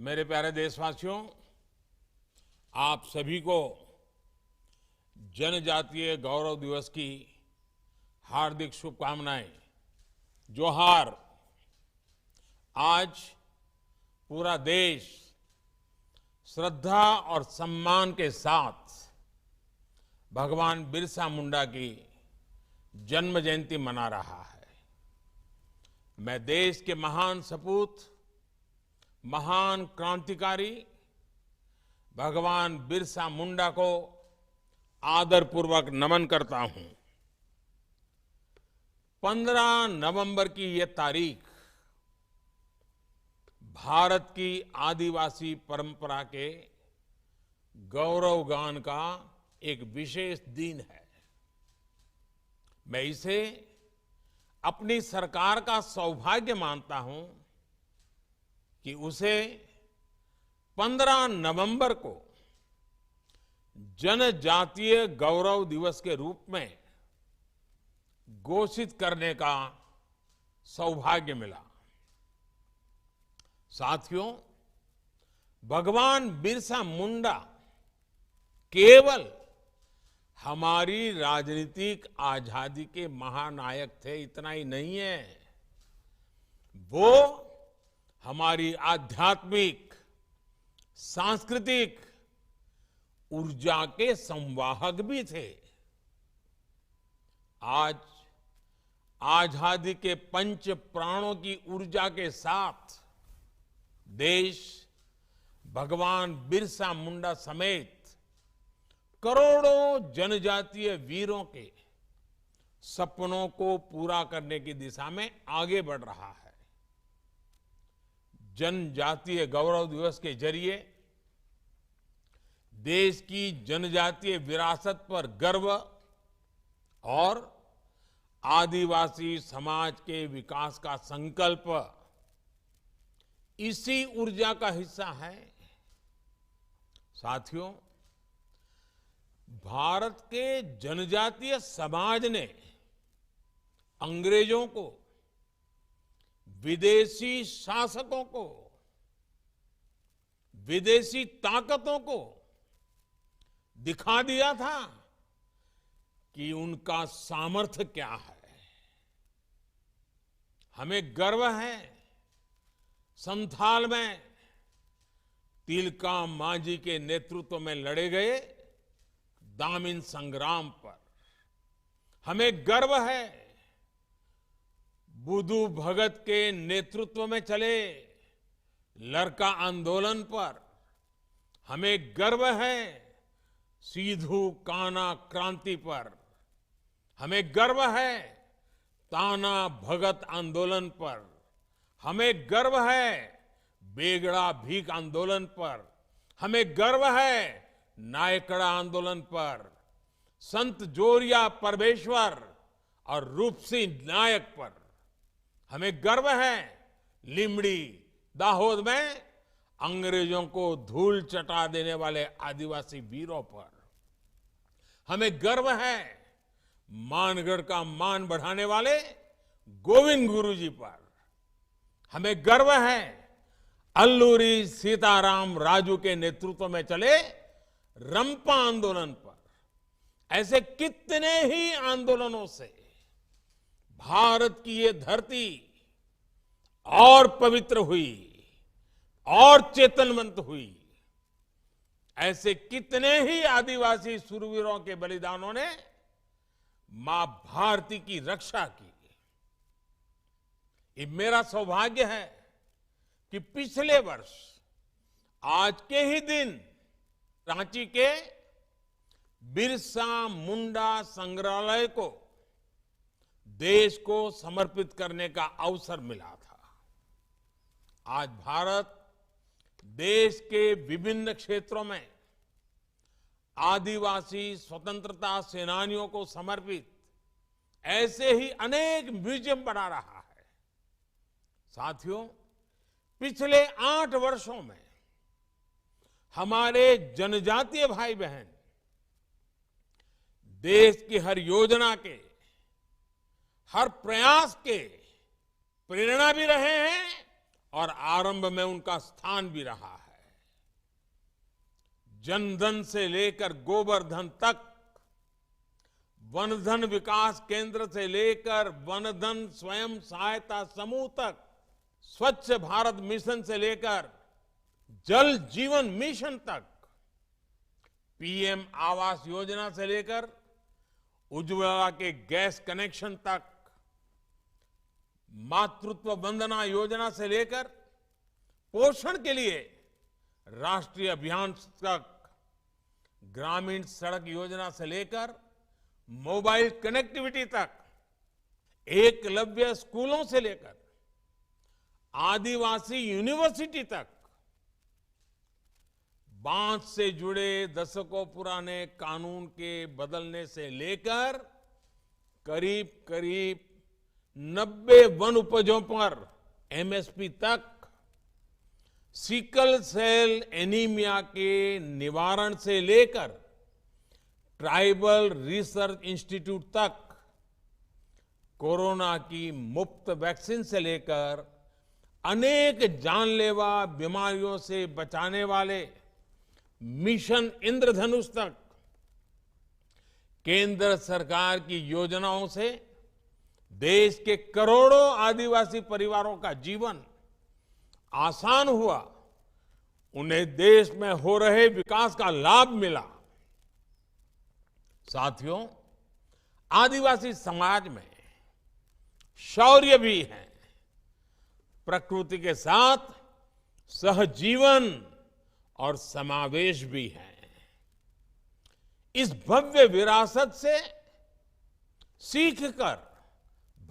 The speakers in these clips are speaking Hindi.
मेरे प्यारे देशवासियों, आप सभी को जनजातीय गौरव दिवस की हार्दिक शुभकामनाएं। जोहार। आज पूरा देश श्रद्धा और सम्मान के साथ भगवान बिरसा मुंडा की जन्म जयंती मना रहा है। मैं देश के महान सपूत, महान क्रांतिकारी भगवान बिरसा मुंडा को आदरपूर्वक नमन करता हूं। 15 नवंबर की यह तारीख भारत की आदिवासी परंपरा के गौरवगान का एक विशेष दिन है। मैं इसे अपनी सरकार का सौभाग्य मानता हूं कि उसे 15 नवंबर को जनजातीय गौरव दिवस के रूप में घोषित करने का सौभाग्य मिला। साथियों, भगवान बिरसा मुंडा केवल हमारी राजनीतिक आजादी के महानायक थे, इतना ही नहीं है। वो हमारी आध्यात्मिक, सांस्कृतिक ऊर्जा के संवाहक भी थे। आज आजादी के पंच प्राणों की ऊर्जा के साथ देश भगवान बिरसा मुंडा समेत करोड़ों जनजातीय वीरों के सपनों को पूरा करने की दिशा में आगे बढ़ रहा है। जनजातीय गौरव दिवस के जरिए देश की जनजातीय विरासत पर गर्व और आदिवासी समाज के विकास का संकल्प इसी ऊर्जा का हिस्सा है। साथियों, भारत के जनजातीय समाज ने अंग्रेजों को, विदेशी शासकों को, विदेशी ताकतों को दिखा दिया था कि उनका सामर्थ्य क्या है। हमें गर्व है संथाल में तिलका मांझी के नेतृत्व में लड़े गए दामिन संग्राम पर। हमें गर्व है बुधु भगत के नेतृत्व में चले लरका आंदोलन पर। हमें गर्व है सिद्धू कान्हा क्रांति पर। हमें गर्व है ताना भगत आंदोलन पर। हमें गर्व है बेगड़ा भीख आंदोलन पर। हमें गर्व है नायकड़ा आंदोलन पर, संत जोरिया परमेश्वर और रूप सिंह नायक पर। हमें गर्व है लिमड़ी दाहोद में अंग्रेजों को धूल चटा देने वाले आदिवासी वीरों पर। हमें गर्व है मानगढ़ का मान बढ़ाने वाले गोविंद गुरु जी पर। हमें गर्व है अल्लूरी सीताराम राजू के नेतृत्व में चले रंपा आंदोलन पर। ऐसे कितने ही आंदोलनों से भारत की ये धरती और पवित्र हुई और चेतनवंत हुई। ऐसे कितने ही आदिवासी शूरवीरों के बलिदानों ने मां भारती की रक्षा की। ये मेरा सौभाग्य है कि पिछले वर्ष आज के ही दिन रांची के बिरसा मुंडा संग्रहालय को देश को समर्पित करने का अवसर मिला था। आज भारत देश के विभिन्न क्षेत्रों में आदिवासी स्वतंत्रता सेनानियों को समर्पित ऐसे ही अनेक म्यूजियम बना रहा है। साथियों, पिछले 8 वर्षों में हमारे जनजातीय भाई बहन देश की हर योजना के, हर प्रयास के प्रेरणा भी रहे हैं और आरंभ में उनका स्थान भी रहा है। जनधन से लेकर गोबरधन तक, वनधन विकास केंद्र से लेकर वनधन स्वयं सहायता समूह तक, स्वच्छ भारत मिशन से लेकर जल जीवन मिशन तक, पीएम आवास योजना से लेकर उज्ज्वला के गैस कनेक्शन तक, मातृत्व वंदना योजना से लेकर पोषण के लिए राष्ट्रीय अभियान तक, ग्रामीण सड़क योजना से लेकर मोबाइल कनेक्टिविटी तक, एकलव्य स्कूलों से लेकर आदिवासी यूनिवर्सिटी तक, बांस से जुड़े दशकों पुराने कानून के बदलने से लेकर करीब करीब 90 वन उपजों पर एमएसपी तक, सिकल सेल एनीमिया के निवारण से लेकर ट्राइबल रिसर्च इंस्टीट्यूट तक, कोरोना की मुफ्त वैक्सीन से लेकर अनेक जानलेवा बीमारियों से बचाने वाले मिशन इंद्रधनुष तक, केंद्र सरकार की योजनाओं से देश के करोड़ों आदिवासी परिवारों का जीवन आसान हुआ, उन्हें देश में हो रहे विकास का लाभ मिला। साथियों, आदिवासी समाज में शौर्य भी है, प्रकृति के साथ सहजीवन और समावेश भी है। इस भव्य विरासत से सीखकर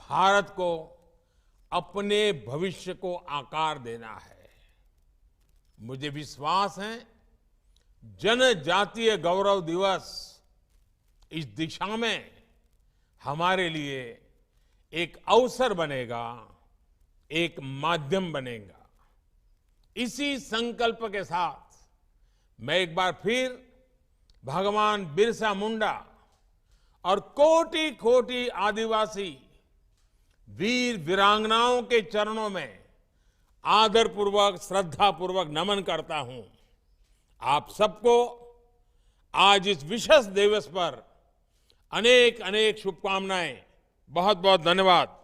भारत को अपने भविष्य को आकार देना है। मुझे विश्वास है जनजातीय गौरव दिवस इस दिशा में हमारे लिए एक अवसर बनेगा, एक माध्यम बनेगा। इसी संकल्प के साथ मैं एक बार फिर भगवान बिरसा मुंडा और कोटि कोटि आदिवासी वीर वीरांगनाओं के चरणों में आदरपूर्वक श्रद्धापूर्वक नमन करता हूं। आप सबको आज इस विशेष दिवस पर अनेक अनेक शुभकामनाएं। बहुत बहुत धन्यवाद।